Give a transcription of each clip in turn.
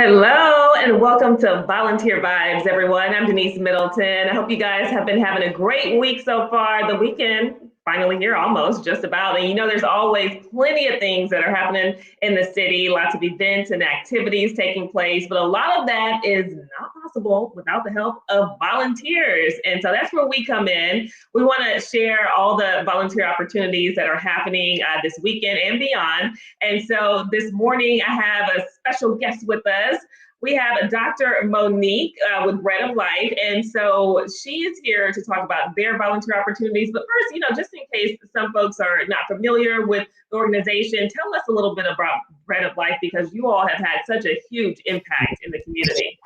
Hello and welcome to Volunteer Vibes, everyone. I'm Denise Middleton. I hope you guys have been having a great week so far. The weekend finally here, almost just about. And there's always plenty of things that are happening in the city, lots of events and activities taking place, but a lot of that is not possible without the help of volunteers. And so that's where we come in. We want to share all the volunteer opportunities that are happening this weekend and beyond. And so this morning, I have a special guest with us. We have Dr. Monique with Bread of Life. And so she is here to talk about their volunteer opportunities. But first, just in case some folks are not familiar with the organization, tell us a little bit about Bread of Life because you all have had such a huge impact in the community.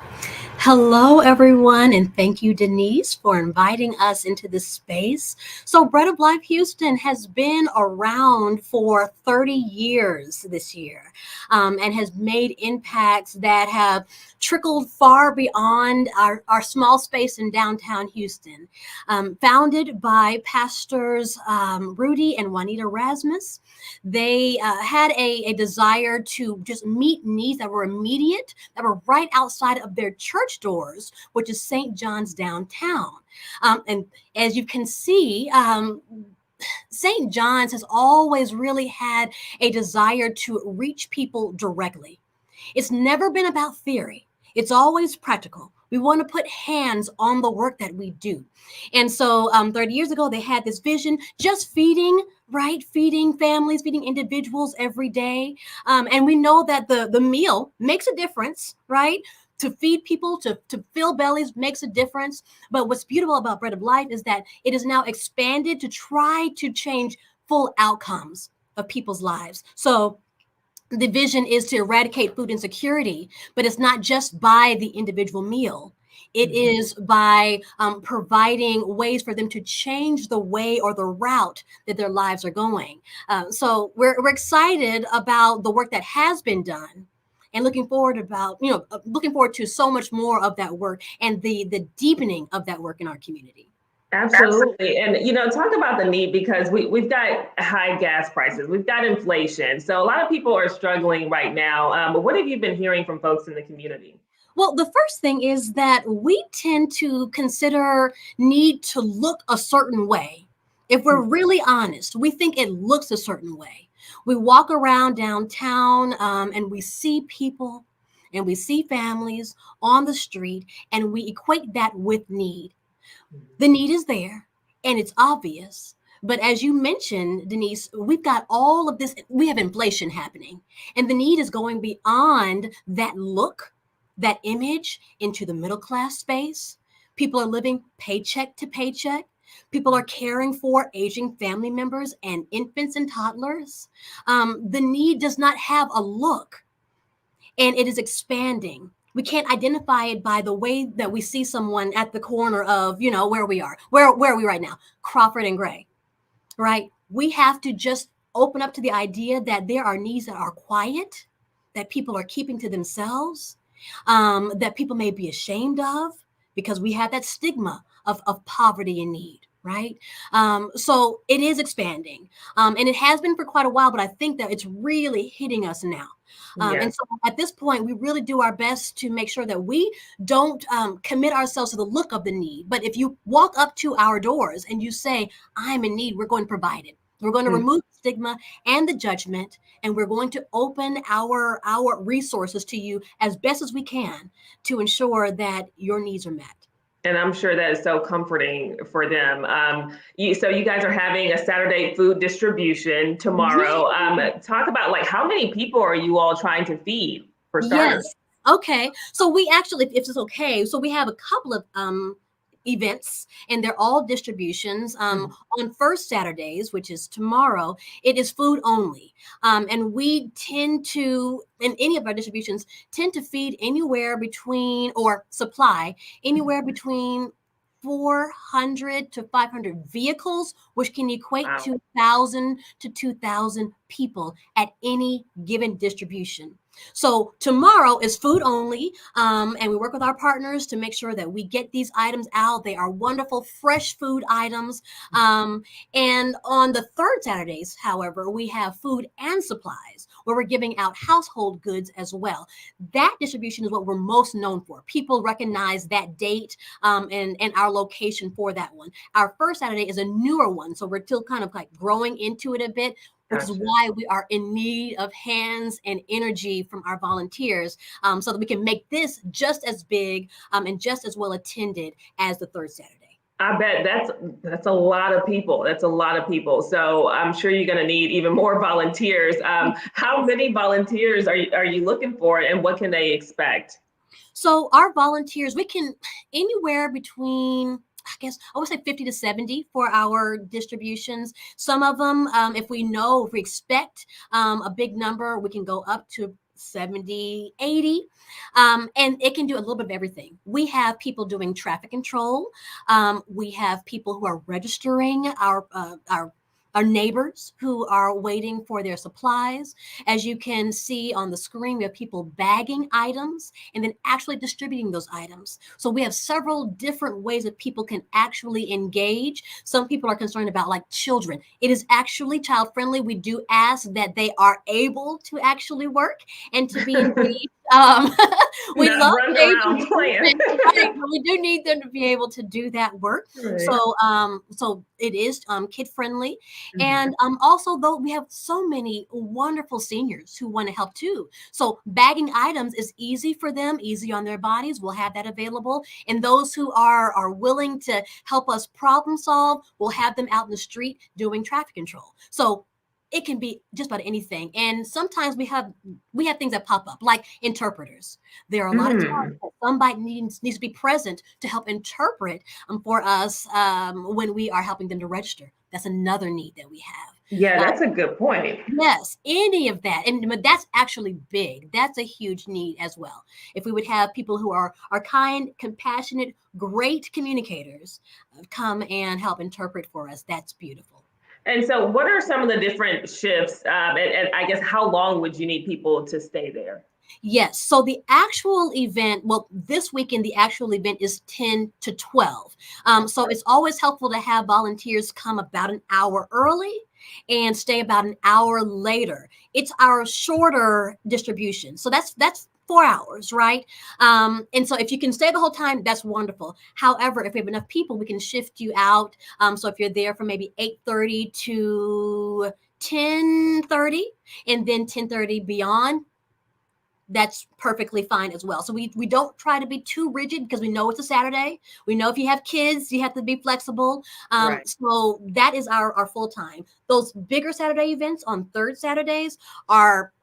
Hello, everyone, and thank you, Denise, for inviting us into this space. So Bread of Life Houston has been around for 30 years this year and has made impacts that have trickled far beyond our small space in downtown Houston. Founded by pastors Rudy and Juanita Rasmus, they had a desire to just meet needs that were immediate, that were right outside of their church doors, which is St. John's downtown. And as you can see, St. John's has always really had a desire to reach people directly. It's never been about theory. It's always practical. We want to put hands on the work that we do. And so 30 years ago, they had this vision, just feeding families, feeding individuals every day. And we know that the meal makes a difference, right? To feed people, to fill bellies makes a difference. But what's beautiful about Bread of Life is that it is now expanded to try to change full outcomes of people's lives. So the vision is to eradicate food insecurity, but it's not just by the individual meal. It is by providing ways for them to change the way or the route that their lives are going. So we're excited about the work that has been done, and looking forward to so much more of that work and the deepening of that work in our community. Absolutely. And, talk about the need because we've got high gas prices, we've got inflation. So a lot of people are struggling right now. But what have you been hearing from folks in the community? Well, the first thing is that we tend to consider need to look a certain way. If we're really honest, we think it looks a certain way. We walk around downtown and we see people and we see families on the street and we equate that with need. The need is there and it's obvious. But as you mentioned, Denise, we've got all of this, we have inflation happening, and the need is going beyond that look, that image into the middle class space. People are living paycheck to paycheck. People are caring for aging family members and infants and toddlers. The need does not have a look, and it is expanding. We can't identify it by the way that we see someone at the corner of, where we are. Where are we right now? Crawford and Gray, right? We have to just open up to the idea that there are needs that are quiet, that people are keeping to themselves, that people may be ashamed of because we have that stigma of poverty and need, right? So it is expanding, and it has been for quite a while, but I think that it's really hitting us now. And so at this point, we really do our best to make sure that we don't commit ourselves to the look of the need. But if you walk up to our doors and you say, I'm in need, we're going to provide it. We're going to remove the stigma and the judgment, and we're going to open our resources to you as best as we can to ensure that your needs are met. And I'm sure that is so comforting for them. So you guys are having a Saturday food distribution tomorrow. Talk about how many people are you all trying to feed for starters? Yes. Okay. So we actually, if it's okay, so we have a couple of events, and they're all distributions. On first Saturdays, which is tomorrow, it is food only. And we tend to, in any of our distributions, tend to feed anywhere between, or supply anywhere between 400 to 500 vehicles, which can equate to 1,000 to 2,000 people at any given distribution. So tomorrow is food only, and we work with our partners to make sure that we get these items out. They are wonderful, fresh food items. And on the third Saturdays, however, we have food and supplies where we're giving out household goods as well. That distribution is what we're most known for. People recognize that date and our location for that one. Our first Saturday is a newer one, so we're still kind of like growing into it a bit, which is why we are in need of hands and energy from our volunteers so that we can make this just as big and just as well attended as the third Saturday. I bet that's a lot of people. That's a lot of people. So I'm sure you're going to need even more volunteers. How many volunteers are you looking for, and what can they expect? So our volunteers, we can anywhere between, I guess I would say 50 to 70 for our distributions. Some of them, if we expect a big number, we can go up to 70, 80. And it can do a little bit of everything. We have people doing traffic control. We have people who are registering our neighbors who are waiting for their supplies. As you can see on the screen, we have people bagging items and then actually distributing those items. So we have several different ways that people can actually engage. Some people are concerned about like children. It is actually child friendly. We do ask that they are able to actually work and to be engaged. We Not love running around playing. right, but we do need them to be able to do that work. Right. So it is kid friendly. And also, though, we have so many wonderful seniors who want to help too. So bagging items is easy for them, easy on their bodies. We'll have that available. And those who are willing to help us problem solve, we'll have them out in the street doing traffic control. So it can be just about anything. And sometimes we have things that pop up, like interpreters. There are a lot of times that somebody needs to be present to help interpret for us when we are helping them to register. That's another need that we have. Yeah, that's a good point. Yes, any of that. But that's actually big. That's a huge need as well. If we would have people who are kind, compassionate, great communicators come and help interpret for us, that's beautiful. And so what are some of the different shifts? And I guess how long would you need people to stay there? Yes. So the actual event, well, this weekend, the actual event is 10 to 12. So it's always helpful to have volunteers come about an hour early and stay about an hour later. It's our shorter distribution. So that's 4 hours, right? And so if you can stay the whole time, that's wonderful. However, if we have enough people, we can shift you out. So if you're there from maybe 8:30 to 10:30 and then 10:30 beyond, that's perfectly fine as well. So we don't try to be too rigid because we know it's a Saturday. We know if you have kids, you have to be flexible. Right. So that is our full time. Those bigger Saturday events on third Saturdays are,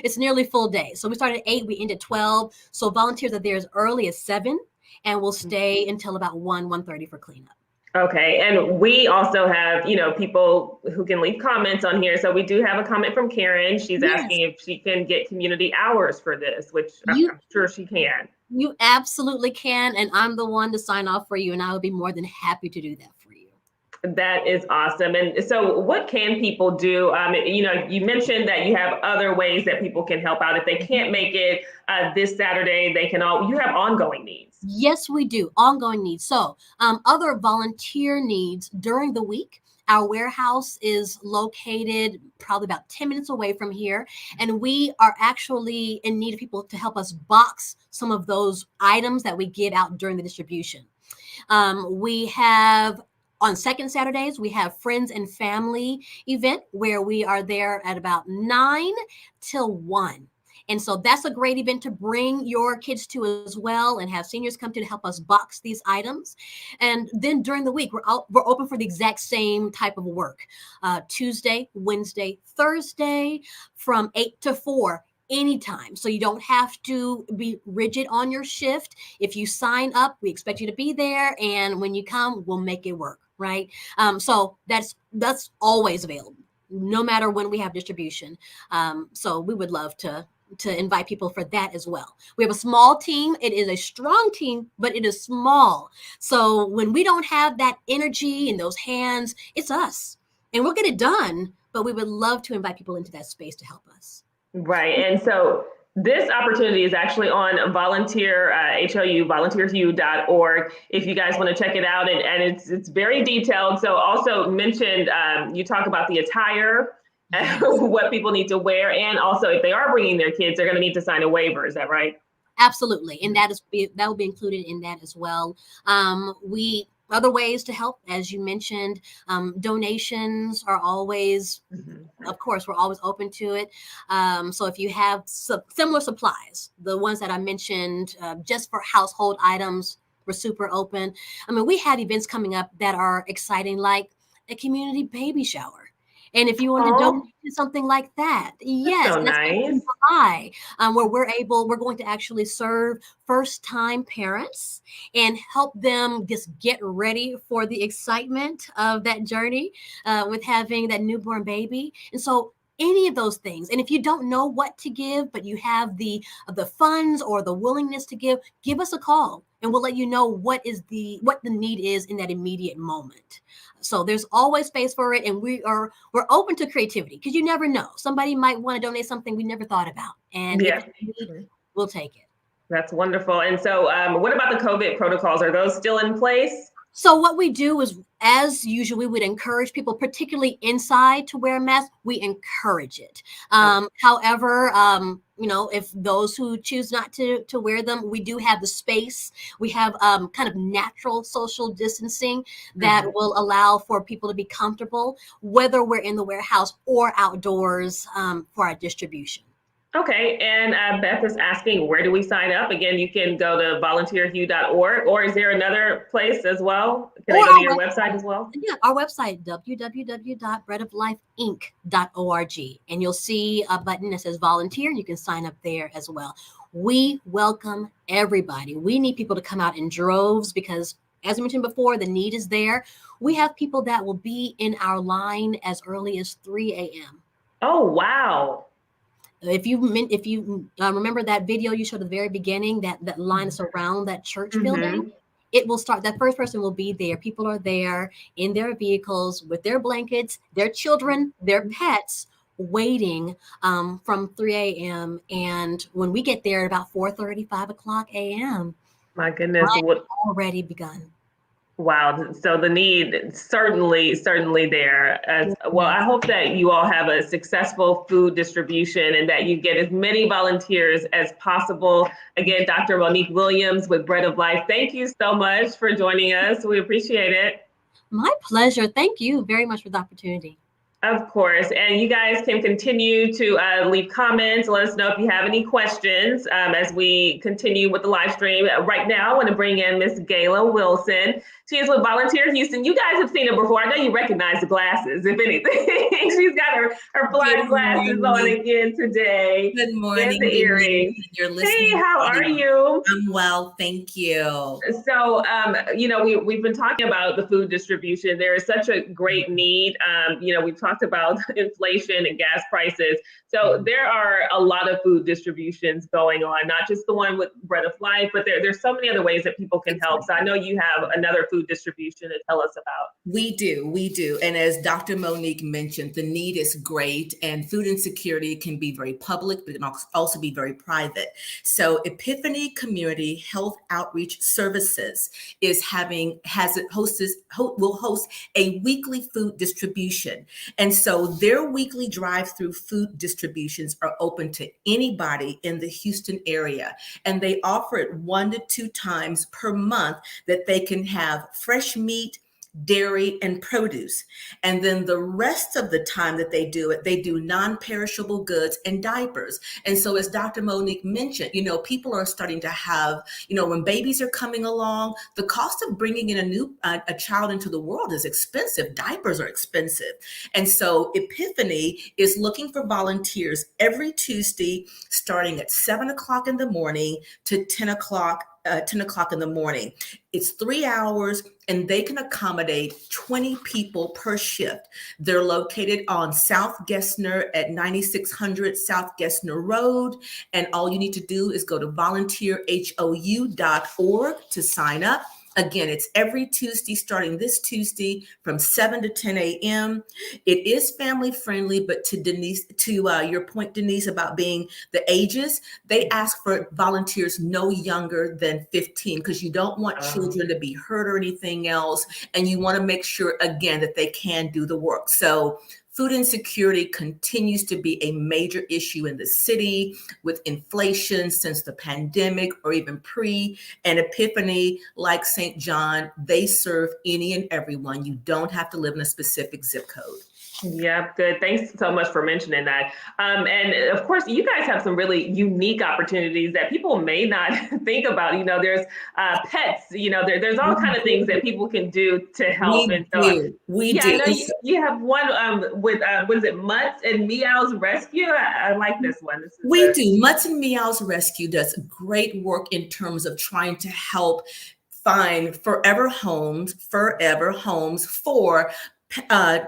it's nearly full day. So we start at 8, we end at 12. So volunteers are there as early as 7 and we'll stay until about 1:30 for cleanup. Okay, and we also have, people who can leave comments on here. So we do have a comment from Karen. She's asking if she can get community hours for this, which I'm sure she can. You absolutely can, and I'm the one to sign off for you, and I would be more than happy to do that for you. That is awesome. And so what can people do? You mentioned that you have other ways that people can help out. If they can't make it this Saturday, you have ongoing needs. Yes, we do. Ongoing needs. So other volunteer needs during the week. Our warehouse is located probably about 10 minutes away from here. And we are actually in need of people to help us box some of those items that we give out during the distribution. We have on second Saturdays, we have friends and family event where we are there at about 9 till 1. And so that's a great event to bring your kids to as well and have seniors come to help us box these items. And then during the week, we're open for the exact same type of work. Tuesday, Wednesday, Thursday from 8 to 4. Anytime. So you don't have to be rigid on your shift. If you sign up, we expect you to be there. And when you come, we'll make it work, right? So that's always available, no matter when we have distribution. So we would love to invite people for that as well. We have a small team. It is a strong team, but it is small. So when we don't have that energy and those hands, it's us. And we'll get it done, but we would love to invite people into that space to help us. Right. And so This opportunity is actually on volunteer, HLU, volunteersu.org. If you guys want to check it out, and it's very detailed. So also mentioned, you talk about the attire, what people need to wear, and also if they are bringing their kids, they're going to need to sign a waiver. Is that right? Absolutely, and that will be included in that as well. We Other ways to help, as you mentioned, donations are always, of course, we're always open to it. So if you have similar supplies, the ones that I mentioned, just for household items, we're super open. I mean, we have events coming up that are exciting, like a community baby shower. And if you want to donate to something like that, yes, so that's nice. in July, where we're going to actually serve first-time parents and help them just get ready for the excitement of that journey with having that newborn baby. And so any of those things, and if you don't know what to give, but you have the funds or the willingness to give us a call, and we'll let you know what the need is in that immediate moment. So there's always space for it, and we're open to creativity, because you never know. Somebody might want to donate something we never thought about, and if we need, we'll take it. That's wonderful. And so what about the COVID protocols? Are those still in place? So what we do is, as usual, we would encourage people, particularly inside, to wear a mask. We encourage it. However, if those who choose not to wear them, we do have the space. We have kind of natural social distancing that will allow for people to be comfortable, whether we're in the warehouse or outdoors for our distribution. Okay, and Beth is asking, where do we sign up? Again, you can go to volunteerhu.org, or is there another place as well? Can I go to your website as well? Yeah, our website, www.breadoflifeinc.org, and you'll see a button that says volunteer. You can sign up there as well. We welcome everybody. We need people to come out in droves because, as I mentioned before, the need is there. We have people that will be in our line as early as 3 a.m. Oh, wow. If you remember that video you showed at the very beginning, that line is around that church building, it will start. That first person will be there. People are there in their vehicles with their blankets, their children, their pets, waiting from 3 a.m. And when we get there at about 4:30, 5 o'clock a.m., my goodness, what already begun. Wow. So the need certainly there. Well, I hope that you all have a successful food distribution and that you get as many volunteers as possible. Again, Dr. Monique Williams with Bread of Life, thank you so much for joining us. We appreciate it. My pleasure. Thank you very much for the opportunity. Of course. And you guys can continue to leave comments. Let us know if you have any questions as we continue with the live stream. Right now, I want to bring in Miss Gayla Wilson. She is with Volunteer Houston. You guys have seen her before. I know you recognize the glasses, if anything. She's got her fly glasses on again today. Good morning. And the earrings. You're listening. Hey, how are you? I'm well, thank you. So, we've been talking about the food distribution. There is such a great need. We've talked about inflation and gas prices. So there are a lot of food distributions going on, not just the one with Bread of Life, but there's so many other ways that people can help. So I know you have another food distribution to tell us about. We do. And as Dr. Monique mentioned, the need is great, and food insecurity can be very public, but it can also be very private. So Epiphany Community Health Outreach Services will host a weekly food distribution. And so their weekly drive-through food distributions are open to anybody in the Houston area. And they offer it 1 to 2 times per month that they can have fresh meat, dairy, and produce. And then the rest of the time that they do it, they do non-perishable goods and diapers. And so as Dr. Monique mentioned, people are starting to have, when babies are coming along, the cost of bringing in a child into the world is expensive. Diapers are expensive. And so Epiphany is looking for volunteers every Tuesday, starting at 7 o'clock in the morning to 10 o'clock in the morning. It's 3 hours, and they can accommodate 20 people per shift. They're located on South Gessner at 9600 South Gessner Road. And all you need to do is go to volunteerhou.org to sign up. Again, it's every Tuesday, starting this Tuesday from 7 to 10 a.m. It is family friendly, but to your point, Denise, about being the ages, they ask for volunteers no younger than 15 because you don't want children to be hurt or anything else. And you want to make sure, again, that they can do the work. So food insecurity continues to be a major issue in the city with inflation since the pandemic or even pre and Epiphany, like St. John. They serve any and everyone. You don't have to live in a specific zip code. Yeah, good. Thanks so much for mentioning that. And of course, you guys have some really unique opportunities that people may not think about. You know, there's pets, you know, there's all kind of things that people can do to help. We do. I know you have one with, what is it, Mutts and Meows Rescue? I like this one. We do. Mutts and Meows Rescue does great work in terms of trying to help find forever homes for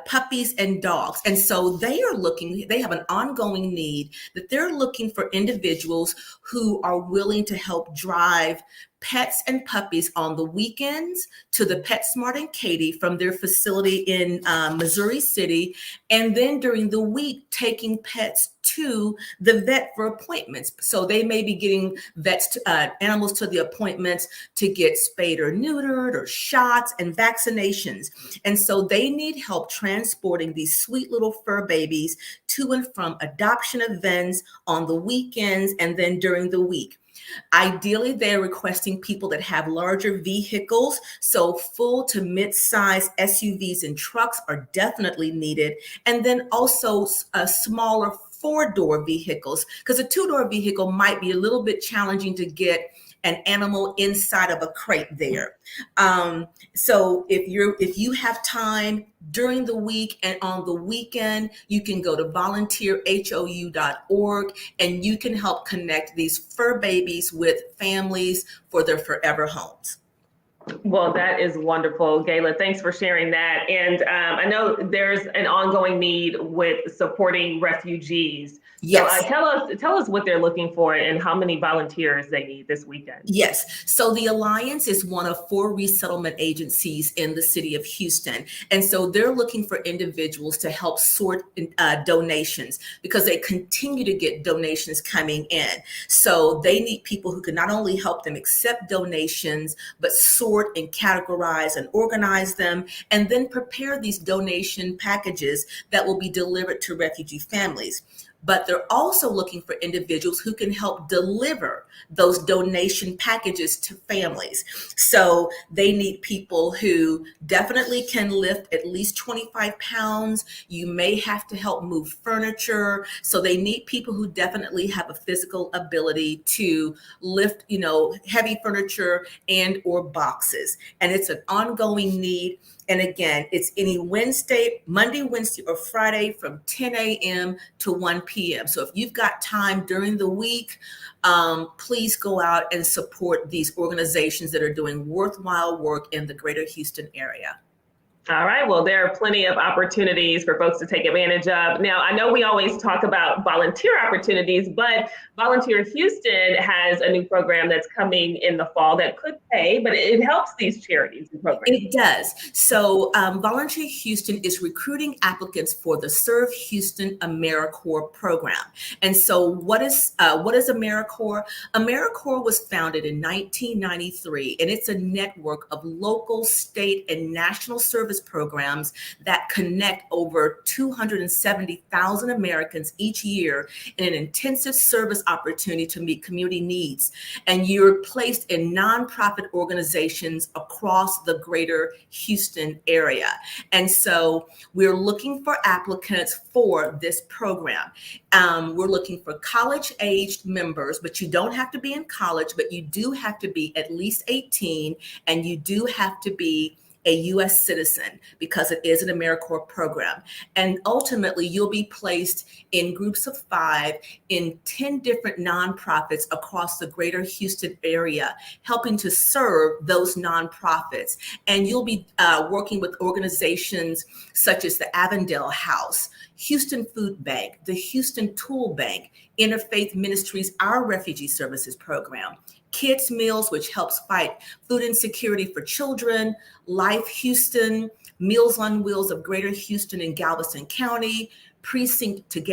puppies and dogs. And so they have an ongoing need that they're looking for individuals who are willing to help drive pets and puppies on the weekends to the PetSmart and Katy from their facility in Missouri City. And then during the week, taking pets to the vet for appointments. So they may be getting animals to the appointments to get spayed or neutered or shots and vaccinations. And so they need help transporting these sweet little fur babies to and from adoption events on the weekends and then during the week. Ideally, they're requesting people that have larger vehicles, so full to mid-size SUVs and trucks are definitely needed, and then also smaller four-door vehicles, because a two-door vehicle might be a little bit challenging to get an animal inside of a crate there. So if you have time during the week and on the weekend, you can go to volunteerhou.org and you can help connect these fur babies with families for their forever homes. Well, that is wonderful, Gayla. Thanks for sharing that. And I know there's an ongoing need with supporting refugees. Yes. So tell us what they're looking for and how many volunteers they need this weekend. Yes. So the Alliance is one of 4 resettlement agencies in the city of Houston. And so they're looking for individuals to help sort donations because they continue to get donations coming in. So they need people who can not only help them accept donations, but sort and categorize and organize them, and then prepare these donation packages that will be delivered to refugee families. But they're also looking for individuals who can help deliver those donation packages to families. So they need people who definitely can lift at least 25 pounds. You may have to help move furniture. So they need people who definitely have a physical ability to lift, heavy furniture and or boxes. And it's an ongoing need. And again, it's any Monday, Wednesday, or Friday from 10 a.m. to 1 p.m. So if you've got time during the week, please go out and support these organizations that are doing worthwhile work in the greater Houston area. All right. Well, there are plenty of opportunities for folks to take advantage of. Now, I know we always talk about volunteer opportunities, but Volunteer Houston has a new program that's coming in the fall that could pay, but it helps these charities and programs. It does. So Volunteer Houston is recruiting applicants for the Serve Houston Americorps program. And so what is Americorps? Americorps was founded in 1993, and it's a network of local, state, and national service programs that connect over 270,000 Americans each year in an intensive service opportunity to meet community needs. And you're placed in nonprofit organizations across the greater Houston area. And so we're looking for applicants for this program. We're looking for college-aged members, but you don't have to be in college, but you do have to be at least 18, and you do have to be a U.S. citizen because it is an Americorps program. And ultimately, you'll be placed in groups of 5 in 10 different nonprofits across the greater Houston area, helping to serve those nonprofits. And you'll be working with organizations such as the Avondale House, Houston Food Bank, the Houston Tool Bank, Interfaith Ministries, our Refugee Services Program, Kids Meals, which helps fight food insecurity for children, Life Houston, Meals on Wheels of Greater Houston and Galveston County, Precinct 2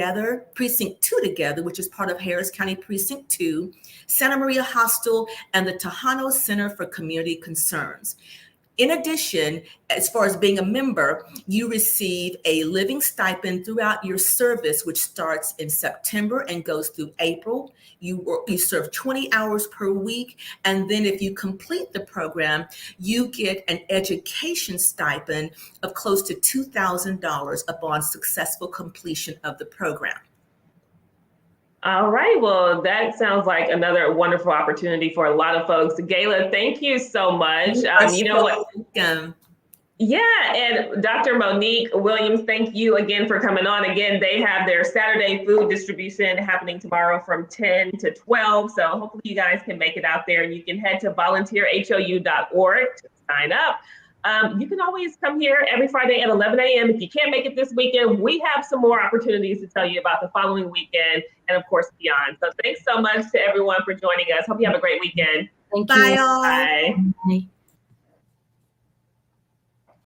Together, which is part of Harris County Precinct 2, Santa Maria Hostel, and the Tejano Center for Community Concerns. In addition, as far as being a member, you receive a living stipend throughout your service, which starts in September and goes through April. You serve 20 hours per week. And then if you complete the program, you get an education stipend of close to $2,000 upon successful completion of the program. All right. Well, that sounds like another wonderful opportunity for a lot of folks. Gayla, thank you so much. You know what? Yeah, and Dr. Monique Williams, thank you again for coming on. Again, they have their Saturday food distribution happening tomorrow from 10 to 12. So hopefully you guys can make it out there, and you can head to volunteerhou.org to sign up. You can always come here every Friday at 11 a.m. If you can't make it this weekend, we have some more opportunities to tell you about the following weekend and, of course, beyond. So thanks so much to everyone for joining us. Hope you have a great weekend. Thank Bye, you. all. Bye. Bye.